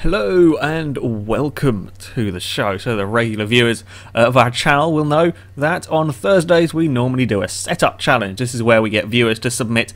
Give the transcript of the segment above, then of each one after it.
Hello and welcome to the show. So the regular viewers of our channel will know that on Thursdays we normally do a setup challenge. This is where we get viewers to submit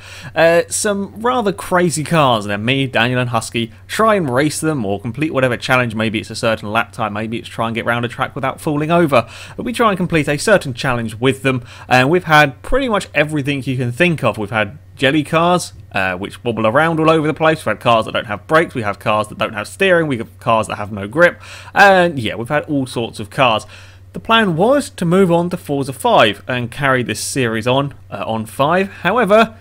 some rather crazy cars, and then me, Daniel and Husky try and race them or complete whatever challenge. Maybe it's a certain lap time, maybe it's try and get round a track without falling over. But we try and complete a certain challenge with them, and we've had pretty much everything you can think of. We've had jelly cars, which wobble around all over the place. We've had cars that don't have brakes, we have cars that don't have steering, we have cars that have no grip, and yeah, we've had all sorts of cars. The plan was to move on to Forza 5 and carry this series on 5. However,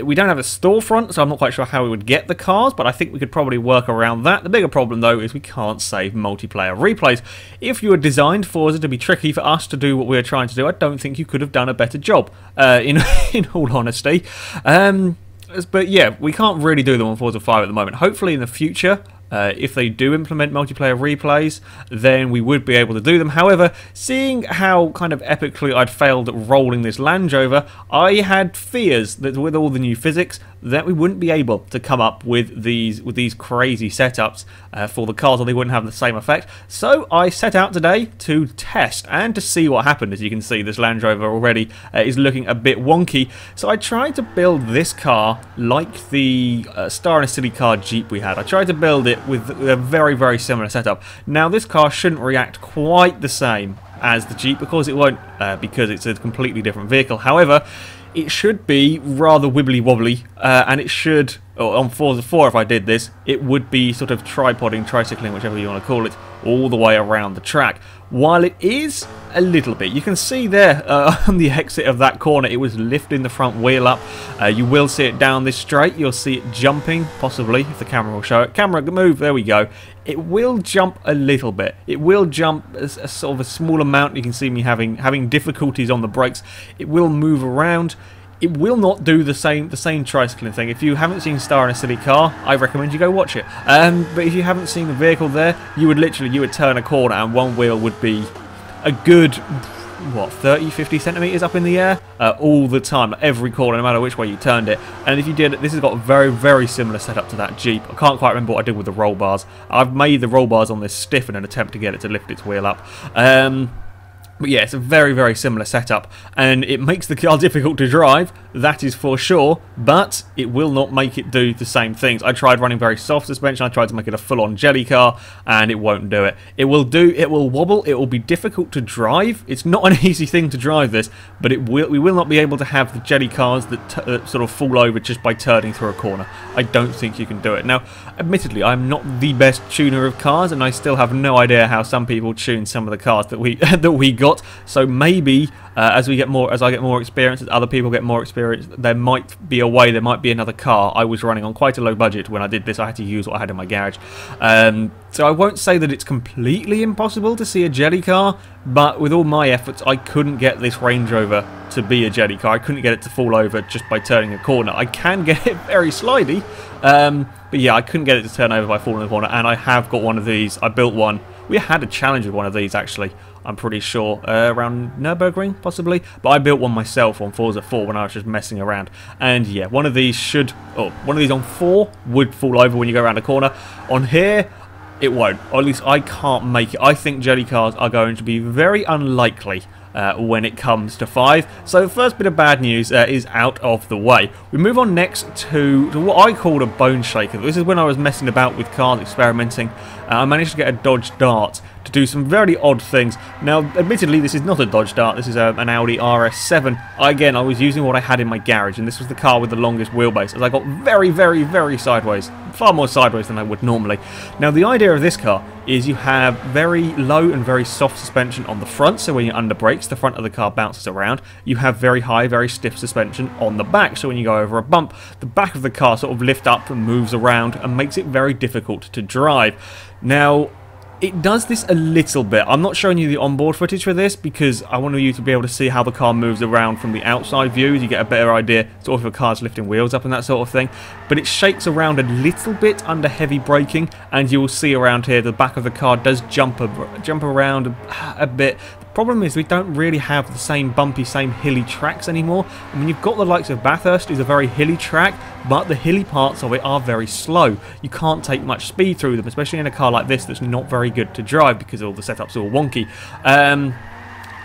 we don't have a storefront, so I'm not quite sure how we would get the cars, but I think we could probably work around that. The bigger problem, though, is we can't save multiplayer replays. If you had designed Forza to be tricky for us to do what we were trying to do, I don't think you could have done a better job, in all honesty. But yeah, we can't really do them on Forza 5 at the moment. Hopefully in the future, if they do implement multiplayer replays, then we would be able to do them. However, seeing how kind of epically I'd failed at rolling this Land Rover, I had fears that with all the new physics that we wouldn't be able to come up with these crazy setups for the cars, or they wouldn't have the same effect. So I set out today to test and to see what happened. As you can see, this Land Rover already is looking a bit wonky. So I tried to build this car like the Star in a City car Jeep we had. I tried to build it with a very similar setup. Now this car shouldn't react quite the same as the Jeep, because it won't, because it's a completely different vehicle. However, it should be rather wibbly wobbly, and it should, on Forza 4 if I did this, it would be sort of tripoding, tricycling, whichever you want to call it, all the way around the track. While it is a little bit, you can see there on the exit of that corner, it was lifting the front wheel up. You will see it down this straight, you'll see it jumping, possibly, if the camera will show it. Camera, move, there we go. It will jump a little bit. It will jump a sort of a small amount. You can see me having difficulties on the brakes. It will move around. It will not do the same tricycling thing. If you haven't seen Star in a City car, I recommend you go watch it. But if you haven't seen the vehicle there, you would turn a corner and one wheel would be a good, what, 30-50 centimeters up in the air all the time, every corner, no matter which way you turned it. And if you did, this has got a very similar setup to that Jeep. I can't quite remember what I did with the roll bars. I've made the roll bars on this stiff in an attempt to get it to lift its wheel up. But yeah, it's a very similar setup, and it makes the car difficult to drive, that is for sure, but it will not make it do the same things. I tried running very soft suspension, I tried to make it a full-on jelly car, and it won't do it. It will wobble, it will be difficult to drive. It's not an easy thing to drive this, but we will not be able to have the jelly cars that sort of fall over just by turning through a corner. I don't think you can do it. Now, admittedly, I'm not the best tuner of cars, and I still have no idea how some people tune some of the cars that we got. So maybe as I get more experience, as other people get more experience, there might be a way, there might be another car. I was running on quite a low budget when I did this. I had to use what I had in my garage. So I won't say that it's completely impossible to see a jelly car, but with all my efforts, I couldn't get this Range Rover to be a jelly car. I couldn't get it to fall over just by turning a corner. I can get it very slidey, but yeah, I couldn't get it to turn over by falling a corner, and I have got one of these. I built one. We had a challenge with one of these, actually. I'm pretty sure, around Nürburgring, possibly. But I built one myself on Forza 4 when I was just messing around. And yeah, one of these on 4 would fall over when you go around a corner. On here, it won't. Or at least I can't make it. I think jelly cars are going to be very unlikely when it comes to 5. So the first bit of bad news is out of the way. We move on next to what I called a bone shaker. This is when I was messing about with cars, experimenting. I managed to get a Dodge Dart to do some very odd things. Now, admittedly, this is not a Dodge Dart. This is an Audi RS7. Again, I was using what I had in my garage, and this was the car with the longest wheelbase, as I got very sideways. Far more sideways than I would normally. Now, the idea of this car is you have very low and very soft suspension on the front, so when you're under brakes, the front of the car bounces around. You have very high, very stiff suspension on the back, so when you go over a bump, the back of the car sort of lifts up and moves around and makes it very difficult to drive. Now, it does this a little bit. I'm not showing you the onboard footage for this because I want you to be able to see how the car moves around from the outside view. You get a better idea sort of if a car's lifting wheels up and that sort of thing. But it shakes around a little bit under heavy braking, and you will see around here the back of the car does jump around a bit. Problem is we don't really have the same bumpy, same hilly tracks anymore. I mean, you've got the likes of Bathurst, is a very hilly track, but the hilly parts of it are very slow. You can't take much speed through them, especially in a car like this that's not very good to drive because all the setups are all wonky.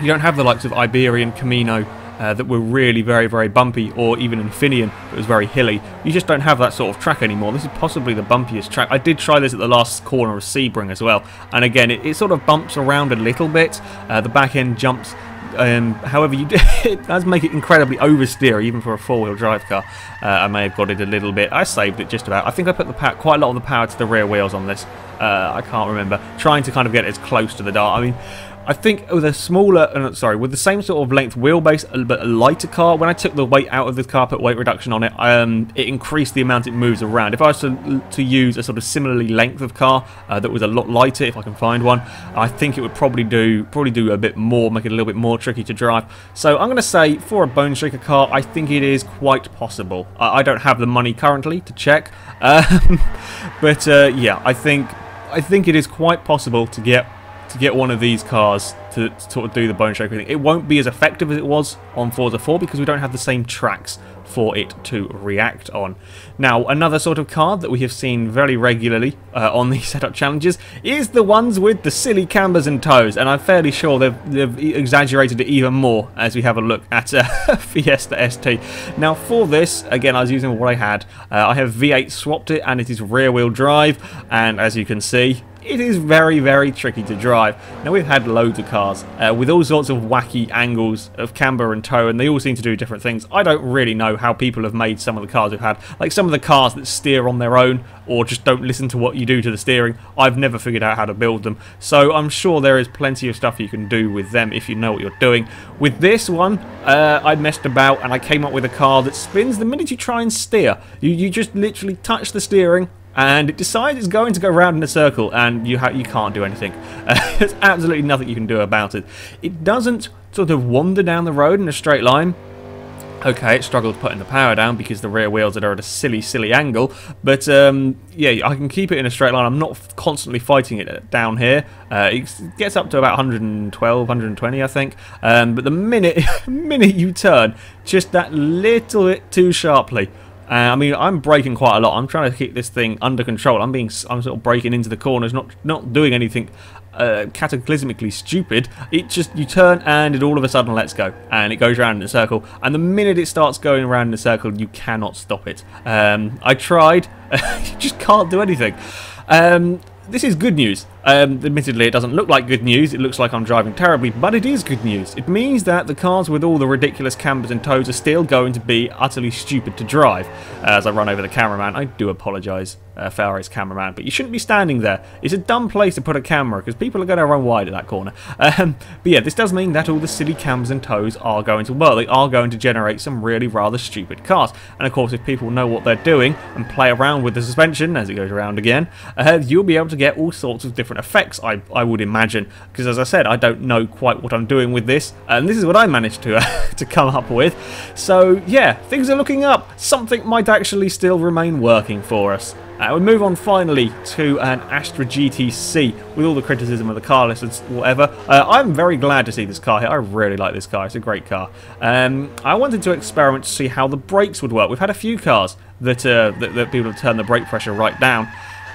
You don't have the likes of Iberian, Camino, that were really very, very bumpy, or even Infineon that was very hilly. You just don't have that sort of track anymore. This is possibly the bumpiest track. I did try this at the last corner of Sebring as well, and again, it sort of bumps around a little bit. The back end jumps. However, it does make it incredibly oversteer, even for a four-wheel drive car. I may have got it a little bit. I saved it just about. I think I put quite a lot of the power to the rear wheels on this. I can't remember. Trying to kind of get it as close to the dart. I mean, I think with a smaller, with the same sort of length wheelbase, but a lighter car, when I took the weight out of the car, put weight reduction on it, it increased the amount it moves around. If I was to use a sort of similarly length of car that was a lot lighter, if I can find one, I think it would probably do a bit more, make it a little bit more tricky to drive. So I'm going to say for a Bone Shaker car, I think it is quite possible. I don't have the money currently to check, but yeah, I think it is quite possible to get one of these cars to sort of do the Bone Shaker thing. It won't be as effective as it was on Forza 4 because we don't have the same tracks for it to react on. Now, another sort of car that we have seen very regularly on these setup challenges is the ones with the silly cambers and toes, and I'm fairly sure they've exaggerated it even more as we have a look at Fiesta ST. Now, for this, again, I was using what I had. I have V8 swapped it, and it is rear-wheel drive, and as you can see, it is very, very tricky to drive. Now, we've had loads of cars with all sorts of wacky angles of camber and toe, and they all seem to do different things. I don't really know how people have made some of the cars we've had. Like some of the cars that steer on their own or just don't listen to what you do to the steering. I've never figured out how to build them. So I'm sure there is plenty of stuff you can do with them if you know what you're doing. With this one, I messed about and I came up with a car that spins the minute you try and steer. You just literally touch the steering, and it decides it's going to go round in a circle, and you can't do anything. There's absolutely nothing you can do about it. It doesn't sort of wander down the road in a straight line. Okay, it struggles putting the power down because the rear wheels are at a silly, silly angle. But, yeah, I can keep it in a straight line. I'm not constantly fighting it down here. It gets up to about 112, 120, I think. But the minute you turn just that little bit too sharply, I mean, I'm braking quite a lot. I'm trying to keep this thing under control. I'm sort of braking into the corners, not doing anything cataclysmically stupid. It just, you turn and it all of a sudden lets go, and it goes around in a circle. And the minute it starts going around in a circle, you cannot stop it. I tried. You just can't do anything. This is good news. Admittedly, it doesn't look like good news. It looks like I'm driving terribly, but it is good news. It means that the cars with all the ridiculous cambers and toes are still going to be utterly stupid to drive. As I run over the cameraman, I do apologise, FailRace cameraman, but you shouldn't be standing there. It's a dumb place to put a camera because people are going to run wide at that corner. But yeah, this does mean that all the silly cams and toes are going to work. They are going to generate some really rather stupid cars. And of course, if people know what they're doing and play around with the suspension as it goes around again, you'll be able to get all sorts of different effects, I would imagine, because as I said, I don't know quite what I'm doing with this, and this is what I managed to to come up with. So yeah, things are looking up. Something might actually still remain working for us. We move on finally to an Astra GTC with all the criticism of the car list and whatever. I'm very glad to see this car here. I really like this car. It's a great car. I wanted to experiment to see how the brakes would work. We've had a few cars that people have turned the brake pressure right down.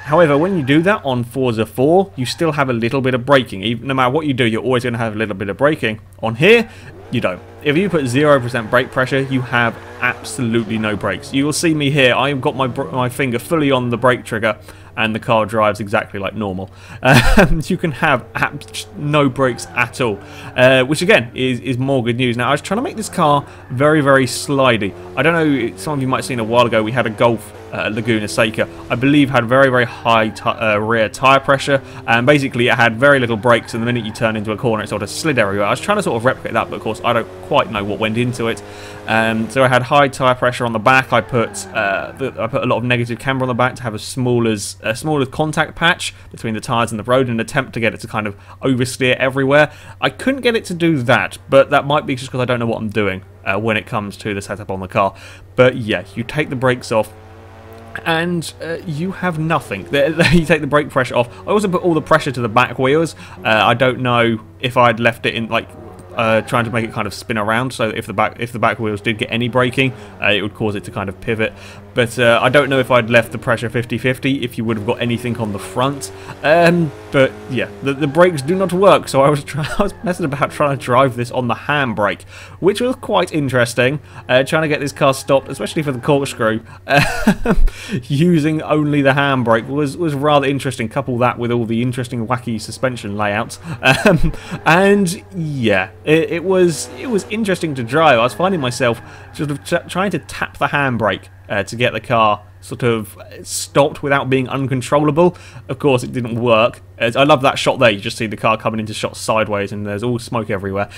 However, when you do that on Forza 4, you still have a little bit of braking. Even, no matter what you do, you're always going to have a little bit of braking. On here, you don't. If you put 0% brake pressure, you have absolutely no brakes. You will see me here. I've got my finger fully on the brake trigger, and the car drives exactly like normal. You can have no brakes at all, which again is more good news. Now, I was trying to make this car very, very slidey. I don't know, some of you might have seen a while ago, we had a Golf Laguna Seca, I believe, had very, very high rear tyre pressure, and basically it had very little brakes, and the minute you turn into a corner it sort of slid everywhere. I was trying to sort of replicate that, but of course I don't quite know what went into it. So I had high tyre pressure on the back. I put a lot of negative camber on the back to have a smaller contact patch between the tyres and the road in an attempt to get it to kind of oversteer everywhere. I couldn't get it to do that, but that might be just because I don't know what I'm doing when it comes to the setup on the car. But yeah, you take the brakes off, and you have nothing. You take the brake pressure off. I also put all the pressure to the back wheels. I don't know if I'd left it in, like, trying to make it kind of spin around, so if the back wheels did get any braking, it would cause it to kind of pivot. But I don't know if I'd left the pressure 50-50, if you would have got anything on the front. But yeah, the brakes do not work, so I was messing about trying to drive this on the handbrake, which was quite interesting. Trying to get this car stopped, especially for the corkscrew, using only the handbrake was rather interesting. Couple that with all the interesting wacky suspension layouts, and yeah, it was interesting to drive. I was finding myself sort of trying to tap the handbrake to get the car sort of stopped without being uncontrollable. Of course, it didn't work. I love that shot there. You just see the car coming into shot sideways, and there's all smoke everywhere.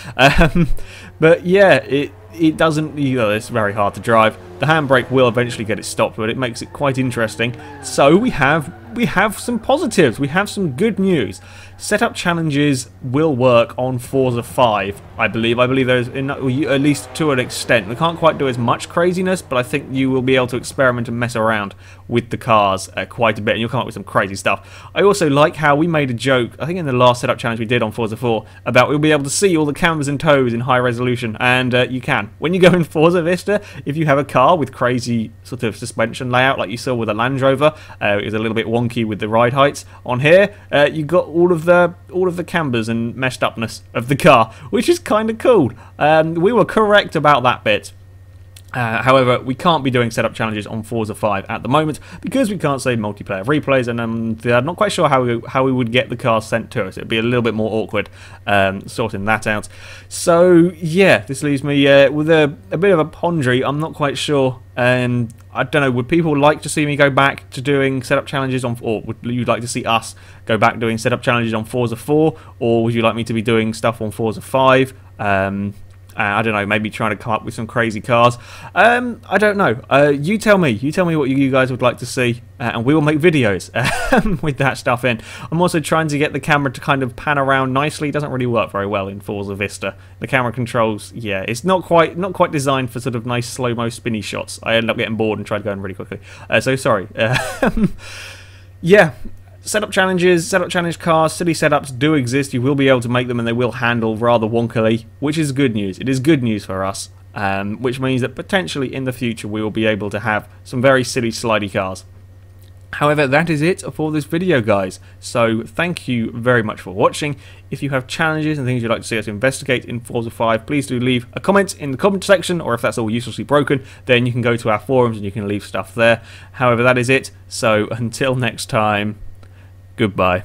But yeah, it doesn't. It's very hard to drive. The handbrake will eventually get it stopped, but it makes it quite interesting. So we have some positives. We have some good news. Setup challenges will work on Forza 5, I believe. I believe there's enough, at least to an extent. We can't quite do as much craziness, but I think you will be able to experiment and mess around with the cars quite a bit, and you'll come up with some crazy stuff. I also like how we made a joke, I think in the last setup challenge we did on Forza 4, about we'll be able to see all the cams and toes in high resolution, and you can. When you go in Forza Vista, if you have a car with crazy sort of suspension layout, like you saw with the Land Rover, it was a little bit wonky with the ride heights. On here, you got all of the cambers and messed upness of the car, which is kind of cool. We were correct about that bit. However, we can't be doing setup challenges on Forza 5 at the moment because we can't save multiplayer replays, and I'm not quite sure how we would get the cars sent to us. It'd be a little bit more awkward sorting that out. So yeah, this leaves me with a bit of a quandary. I'm not quite sure. I don't know, would people like to see me go back to doing setup challenges on, or would you like to see us go back doing setup challenges on Forza 4, or would you like me to be doing stuff on Forza 5? I don't know, maybe trying to come up with some crazy cars. I don't know. You tell me. You tell me what you guys would like to see, and we will make videos with that stuff in. I'm also trying to get the camera to kind of pan around nicely. It doesn't really work very well in Forza Vista. The camera controls, yeah, it's not quite designed for sort of nice slow-mo spinny shots. I ended up getting bored and tried going really quickly. So sorry. Yeah. Setup challenges, setup challenge cars, silly setups do exist. You will be able to make them, and they will handle rather wonkily, which is good news. It is good news for us, which means that potentially in the future we will be able to have some very silly slidey cars. However, that is it for this video, guys. So thank you very much for watching. If you have challenges and things you'd like to see us investigate in Forza 5, please do leave a comment in the comment section, or if that's all uselessly broken, then you can go to our forums and you can leave stuff there. However, that is it. So until next time, goodbye.